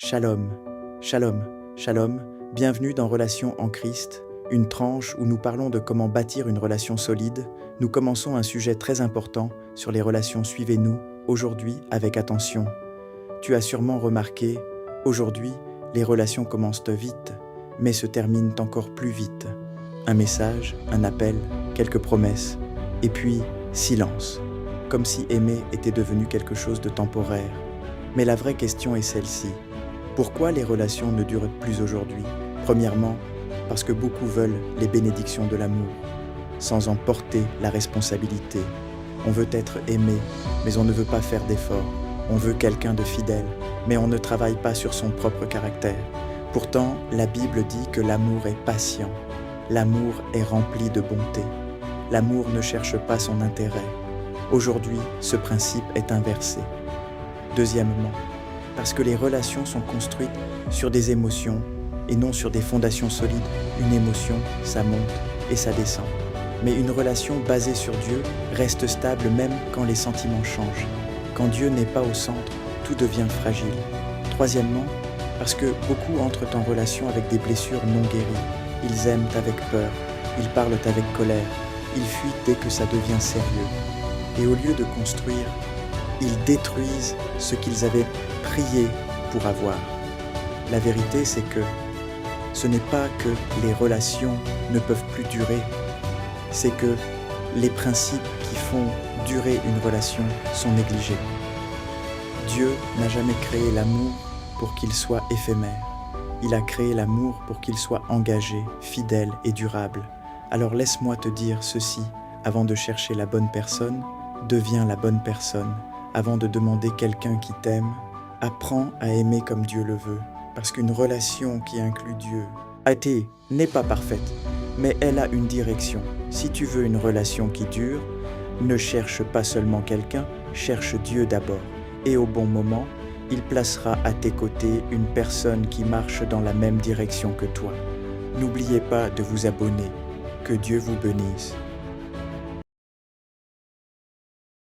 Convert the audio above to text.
Shalom, shalom, shalom, bienvenue dans Relations en Christ, une tranche où nous parlons de comment bâtir une relation solide. Nous commençons un sujet très important sur les relations. Suivez-nous aujourd'hui avec attention. Tu as sûrement remarqué, aujourd'hui, les relations commencent vite, mais se terminent encore plus vite. Un message, un appel, quelques promesses, et puis silence, comme si aimer était devenu quelque chose de temporaire. Mais la vraie question est celle-ci. Pourquoi les relations ne durent plus aujourd'hui? Premièrement, parce que beaucoup veulent les bénédictions de l'amour, sans en porter la responsabilité. On veut être aimé, mais on ne veut pas faire d'efforts. On veut quelqu'un de fidèle, mais on ne travaille pas sur son propre caractère. Pourtant, la Bible dit que l'amour est patient. L'amour est rempli de bonté. L'amour ne cherche pas son intérêt. Aujourd'hui, ce principe est inversé. Deuxièmement, parce que les relations sont construites sur des émotions et non sur des fondations solides. Une émotion, ça monte et ça descend. Mais une relation basée sur Dieu reste stable même quand les sentiments changent. Quand Dieu n'est pas au centre, tout devient fragile. Troisièmement, parce que beaucoup entrent en relation avec des blessures non guéries. Ils aiment avec peur, ils parlent avec colère, ils fuient dès que ça devient sérieux. Et au lieu de construire, ils détruisent ce qu'ils avaient prié pour avoir. La vérité, c'est que ce n'est pas que les relations ne peuvent plus durer, c'est que les principes qui font durer une relation sont négligés. Dieu n'a jamais créé l'amour pour qu'il soit éphémère. Il a créé l'amour pour qu'il soit engagé, fidèle et durable. Alors laisse-moi te dire ceci, avant de chercher la bonne personne, deviens la bonne personne. Avant de demander quelqu'un qui t'aime, apprends à aimer comme Dieu le veut. Parce qu'une relation qui inclut Dieu n'est pas parfaite, mais elle a une direction. Si tu veux une relation qui dure, ne cherche pas seulement quelqu'un, cherche Dieu d'abord. Et au bon moment, il placera à tes côtés une personne qui marche dans la même direction que toi. N'oubliez pas de vous abonner. Que Dieu vous bénisse.